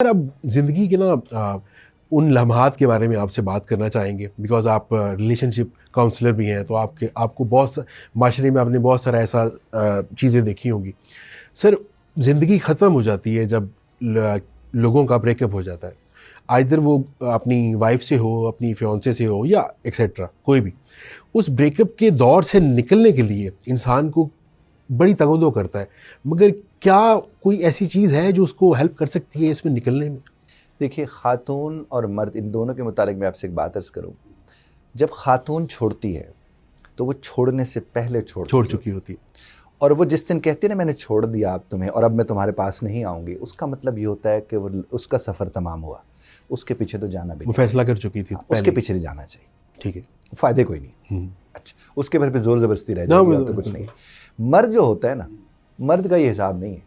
अब ज़िंदगी के उन लम्हात के बारे में आपसे बात करना चाहेंगे बिकॉज़ आप रिलेशनशिप काउंसलर भी हैं, तो आपको माशरे में आपने बहुत सारा ऐसा चीज़ें देखी होंगी। सर, ज़िंदगी ख़त्म हो जाती है जब लोगों का ब्रेकअप हो जाता है, आइदर वो अपनी वाइफ से हो, अपनी फियांसे से हो या एक्सेट्रा कोई भी। उस ब्रेकअप के दौर से निकलने के लिए इंसान को बड़ी तगदो करता है, मगर क्या कोई ऐसी चीज़ है जो उसको हेल्प कर सकती है इसमें निकलने में? देखिए, ख़ातून और मर्द इन दोनों के मुतालिक मैं आपसे एक बात अर्ज़ करूँ। जब ख़ातून छोड़ती है तो वो छोड़ने से पहले छोड़ चुकी होती है, और वो जिस दिन कहती है ना मैंने छोड़ दिया अब तुम्हें और अब मैं तुम्हारे पास नहीं आऊँगी, उसका मतलब ये होता है कि वो उसका सफ़र तमाम हुआ, उसके पीछे तो जाना भी वो नहीं फैसला कर चुकी थी चाहिए। उसके पीछे नहीं जाना चाहिए, ठीक है, फ़ायदे कोई नहीं। अच्छा, उसके घर पे ज़ोर ज़बरदस्ती रह जाएगी तो कुछ नहीं। मर्द जो होता है ना, मर्द का ये हिसाब नहीं है,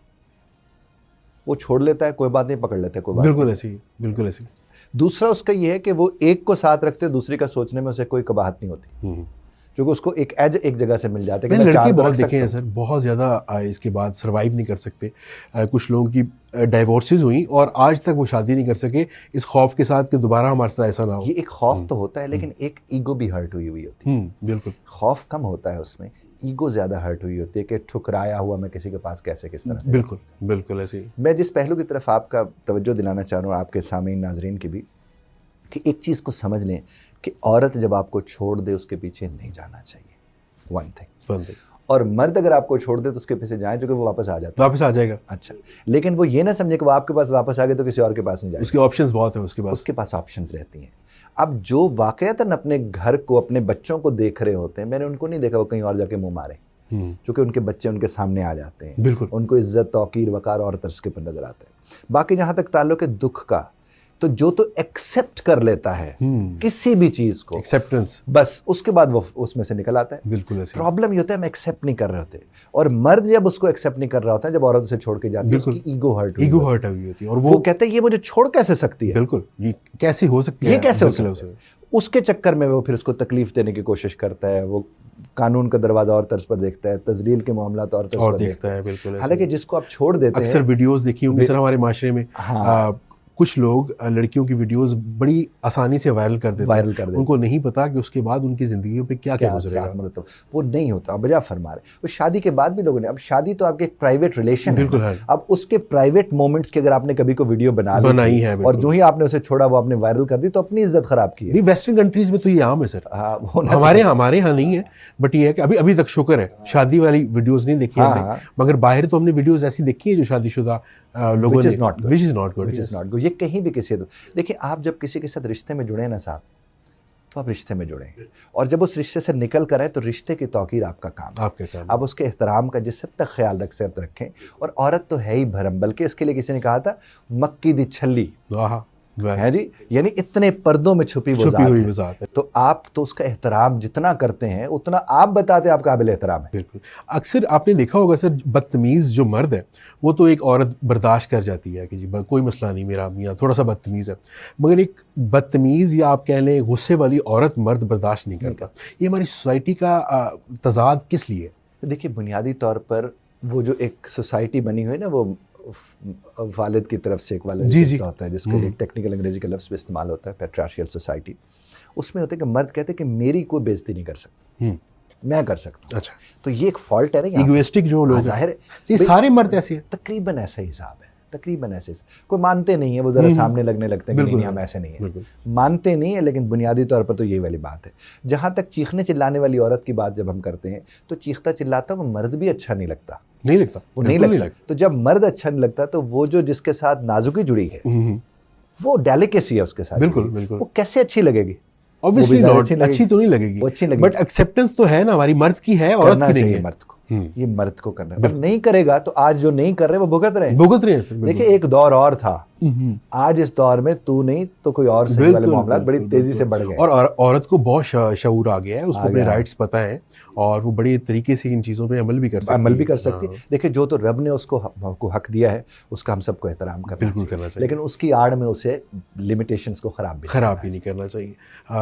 वो छोड़ लेता है कोई बात नहीं, पकड़ लेता है कोई बात नहीं। बिल्कुल ऐसी। दूसरा उसका ये है कि वो एक को साथ रखते दूसरे का सोचने में उसे कोई कबाहत नहीं होती, क्योंकि उसको एक एज एक जगह से मिल जाते हैं। लड़के बहुत देखे हैं सर, बहुत ज़्यादा इसके बाद सर्वाइव नहीं कर सकते। कुछ लोगों की डाइवोर्सेस हुई और आज तक वो शादी नहीं कर सके, इस खौफ के साथ कि दोबारा हमारे साथ ऐसा ना हो। ये एक खौफ तो होता है, लेकिन एक ईगो भी हर्ट हुई होती है। बिल्कुल, खौफ कम होता है उसमें, ईगो ज़्यादा हर्ट हुई होती है कि ठुकराया हुआ मैं किसी के पास कैसे किस तरह से। बिल्कुल ऐसे ही। मैं जिस पहलू की तरफ आपका तवज्जो दिलाना चाह रहा हूँ, आपके सामीन नाजरीन की भी, कि एक चीज़ को समझ लें कि औरत जब आपको छोड़ दे उसके पीछे नहीं जाना चाहिए, वन थिंग। और मर्द अगर आपको छोड़ दे तो उसके पीछे जाए, जो कि वो वापस आ जाएगा। अच्छा, लेकिन वो ये ना समझे कि वो आपके पास वापस आ गए तो किसी और के पास नहीं जाएगा। उसके ऑप्शंस बहुत हैं, उसके पास ऑप्शंस रहती हैं। अब जो वाकईतन अपने घर को, अपने बच्चों को देख रहे होते हैं, मैंने उनको नहीं देखा वो कहीं और जाके मुंह मारे, क्योंकि उनके बच्चे उनके सामने आ जाते हैं। बिल्कुल, उनको इज्जत, तौकीर, वकार और तरस के पर नजर आते हैं। बाकी जहां तक ताल्लुक है दुख का, तो जो तो एक्सेप्ट कर लेता है किसी भी चीज को, एक्सेप्टेंस, बस उसके बाद वो उसमें से निकल आता है। बिल्कुल ऐसे। प्रॉब्लम ये होता है हम एक्सेप्ट नहीं कर रहे होते, और मर्द जब उसको एक्सेप्ट नहीं कर रहा होता है, जब औरत उसे छोड़ के जाती है, उसकी ईगो हर्ट हुई होती है और वो कहते हैं ये मुझे छोड़ कैसे सकती है। बिल्कुल, ये कैसे हो सकती है, ये कैसे हो सकता है। उसके चक्कर में वो फिर उसको तकलीफ देने की कोशिश करता है, वो कानून का दरवाजा और तर्ज पर देखता है, तजलील के मामला और तर्ज पर देखता है। बिल्कुल, हालांकि जिसको आप छोड़ देते हैं, अक्सर वीडियोस देखी होंगी सर हमारे माशरे में, कुछ लोग लड़कियों की वीडियोस बड़ी आसानी से वायरल कर देते हैं। उनको नहीं पता कि उसके बाद उनकी जिंदगियों पे क्या गुजरेगा। मतलब वो नहीं होता। अब बजा फरमा रहे वो शादी के बाद भी लोगों ने, अब शादी तो आपके एक प्राइवेट रिलेशन है, अब उसके प्राइवेट मोमेंट्स की अगर आपने कभी को वीडियो बनाई है और जो ही आपने उसे छोड़ा वो आपने वायरल कर दी, तो अपनी इज्जत खराब की है। वेस्टर्न कंट्रीज में तो ये आम है सर, हमारे यहाँ नहीं है, बट ये है कि अभी तक शुक्र है शादी वाली वीडियोस नहीं देखी हमने, मगर बाहर तो हमने वीडियोस ऐसी देखी है जो शादीशुदा लोगों ने, which is not good। ये कहीं भी किसी, देखिए आप जब किसी के साथ रिश्ते में जुड़े ना साहब, तो आप रिश्ते में जुड़े, और जब उस रिश्ते से निकल कर आए तो रिश्ते की तौकीर आपका काम। आप उसके एहतराम का जिस हद तक ख्याल रखें। और औरत तो है ही भरम, बल्कि इसके लिए किसी ने कहा था मक्की दी छल्ली है जी, यानी इतने पर्दों में छुपी हुई ज़ात है। तो आप तो उसका एहतराम जितना करते हैं उतना आप बताते हैं आप काबिल एहतराम है। बिल्कुल। अक्सर आपने देखा होगा सर, बदतमीज़ जो मर्द है वो तो एक औरत बर्दाश्त कर जाती है कि जी कोई मसला नहीं, मेरा मियाँ थोड़ा सा बदतमीज़ है, मगर एक बदतमीज़ या आप कह लें गुस्से वाली औरत मर्द बर्दाश्त नहीं करता। ये हमारी सोसाइटी का तजाद किस लिए? देखिए, बुनियादी तौर पर वो जो एक सोसाइटी बनी हुई है ना, वो वालिद की तरफ से एक वाला होता है, जिसके लिए टेक्निकल अंग्रेजी का लफ्ज़ भी इस्तेमाल होता है, पैट्रियार्शियल सोसाइटी। उसमें होता है कि मर्द कहते हैं कि मेरी कोई बेइज्जती नहीं कर सकता, मैं कर सकता हूँ। अच्छा, तो ये एक फॉल्ट है ना, इगोइस्टिक जो लोग ज़ाहिर है, सारे मर्द ऐसे हैं, तकरीबन ऐसा ही हिसाब है, तकरीबन ऐसे। कोई मानते नहीं है, वो जरा सामने लगने लगते हैं कि नहीं हम ऐसे नहीं है, मानते नहीं है, लेकिन बुनियादी तौर पर तो यही वाली बात है। जहाँ तक चीखने चिल्लाने वाली औरत की बात जब हम करते हैं, तो चीखता चिल्लाता वो मर्द भी अच्छा नहीं लगता, वो नहीं लगता। तो जब मर्द अच्छा नहीं लगता तो वो जो जिसके साथ नाजुकी जुड़ी है, वो डेलिकेसी है उसके साथ, बिल्कुल, वो कैसे अच्छी लगेगी? ऑब्वियसली नॉट, अच्छी तो नहीं लगेगी, बट एक्सेप्टेंस तो है ना, हमारी मर्द की है, औरत की नहीं है। मर्द को ये मर्द को करना है, नहीं करेगा तो आज जो नहीं कर रहे वो भुगत रहे हैं सर। देखिए, एक दौर और था, आज इस दौर में तू नहीं तो कोई और सही वाले मामला बड़ी तेजी से बढ़ गए, और औरत को बहुत शऊर आ गया है, उसको अपने राइट्स पता है और वो बड़ी तरीके से इन चीज़ों पे अमल भी कर सकती है। देखिए, जो तो रब ने उसको हक दिया है उसका हम सबको एहतराम करना चाहिए, लेकिन उसकी आड़ में उसे लिमिटेशंस को खराब भी नहीं करना चाहिए।